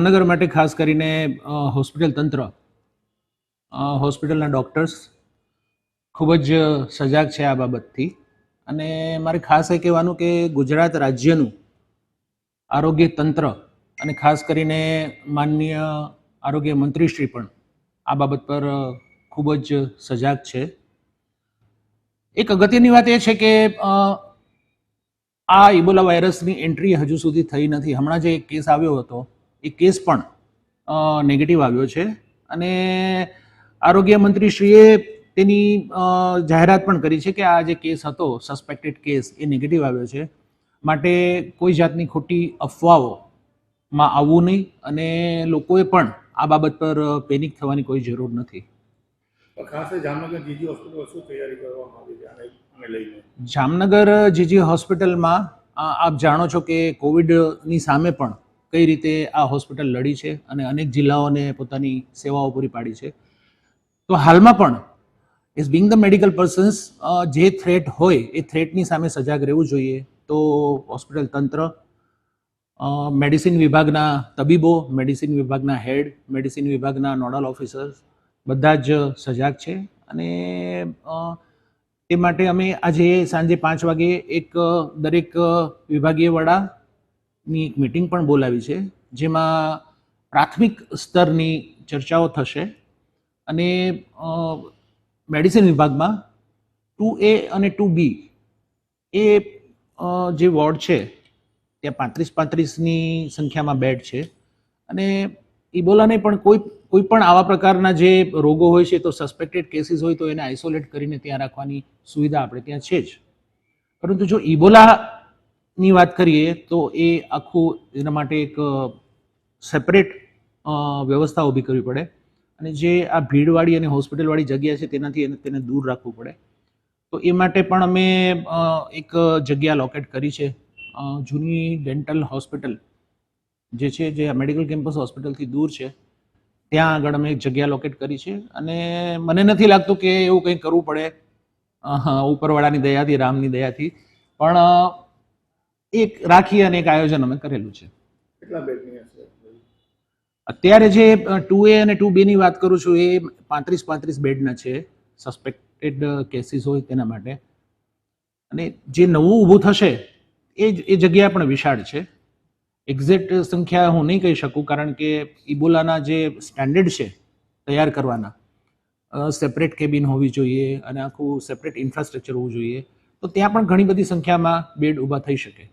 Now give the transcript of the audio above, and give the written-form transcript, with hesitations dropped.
જામનગર માટે ખાસ કરીને હોસ્પિટલ તંત્ર, હોસ્પિટલના ડૉક્ટર્સ ખૂબ જ સજાગ છે આ બાબતથી. અને મારે ખાસ એ કહેવાનું કે ગુજરાત રાજ્યનું આરોગ્ય તંત્ર અને ખાસ કરીને માનનીય આરોગ્ય મંત્રીશ્રી પણ આ બાબત પર ખૂબ જ સજાગ છે. એક અગત્યની વાત એ છે કે આ ઇબોલા વાયરસની એન્ટ્રી હજુ સુધી થઈ નથી. હમણાં જે એક કેસ આવ્યો હતો એ કેસ પણ નેગેટિવ આવ્યો છે અને આરોગ્ય મંત્રીશ્રીએ તેની જાહેરાત પણ કરી છે કે આ જે કેસ હતો સસ્પેક્ટેડ કેસ એ નેગેટિવ આવ્યો છે, માટે કોઈ જાતની ખોટી અફવાઓમાં આવવું નહીં અને લોકોએ પણ આ બાબત પર પેનિક થવાની કોઈ જરૂર નથી. ખાસ જામનગર જીજી હોસ્પિટલ શું તૈયારી કરવામાં આવી છે આને લઈને? જામનગર જીજી હોસ્પિટલમાં આપ જાણો છો કે કોવિડની સામે પણ કઈ રીતે આ હોસ્પિટલ લડી છે અને અનેક જિલ્લાઓને પોતાની સેવાઓ પૂરી પાડી છે. તો હાલમાં પણ is being the medical persons જે થ્રેટ હોય એ થ્રેટની સામે સજાગ રહેવું જોઈએ. તો હોસ્પિટલ તંત્ર, મેડિસિન વિભાગના તબીબો, મેડિસિન વિભાગના હેડ, મેડિસિન વિભાગના નોડલ ઓફિસર્સ બધા જ સજાગ છે અને તે માટે અમે આજે સાંજે 5 વાગે એક દરેક વિભાગીય વડાની એક મિટિંગ પણ બોલાવી છે, જેમાં પ્રાથમિક સ્તરની ચર્ચાઓ થશે અને મેડિસિન વિભાગમાં 2A અને 2B એ જે વોર્ડ છે ત્યાં 35-35ની સંખ્યામાં બેડ છે અને ઇબોલાને પણ કોઈ પણ આવા પ્રકારના જે રોગો હોય છે તો સસ્પેક્ટેડ કેસીસ હોય તો એને આઇસોલેટ કરીને ત્યાં રાખવાની સુવિધા આપણે ત્યાં છે જ. પરંતુ જો ઇબોલાની વાત કરીએ તો એ આખું એના માટે એક સેપરેટ વ્યવસ્થા ઊભી કરવી પડે અને જે આ ભીડવાળી અને હોસ્પિટલવાળી જગ્યા છે તેનાથી તેને દૂર રાખવું પડે. તો એ માટે પણ અમે એક જગ્યા લોકેટ કરી છે. જૂની ડેન્ટલ હોસ્પિટલ જે છે, જે મેડિકલ કેમ્પસ હોસ્પિટલથી દૂર છે, ત્યાં આગળ અમે એક જગ્યા લોકેટ કરી છે અને મને નથી લાગતું કે એવું કંઈ કરવું પડે ઉપરવાળાની દયાથી, રામની દયાથી, પણ એક રાખી અને એક આયોજન અમે કરેલું છે. કેટલા બેડની હશે? અત્યારે જે 2A અને 2B ની વાત કરું છું એ 35-35 બેડના છે સસ્પેક્ટેડ કેસીસ હોય તેના માટે. અને જે નવું ઊભું થશે એ જગ્યા પણ વિશાળ છે. એક્ઝેક્ટ સંખ્યા હું નહીં કહી શકું કારણ કે ઇબોલાના જે સ્ટેન્ડર્ડ છે તૈયાર કરવાના, સેપરેટ કેબિન હોવી જોઈએ અને આખું સેપરેટ ઇન્ફ્રાસ્ટ્રક્ચર હોવું જોઈએ, તો ત્યાં પણ ઘણી બધી સંખ્યામાં બેડ ઊભા થઈ શકે.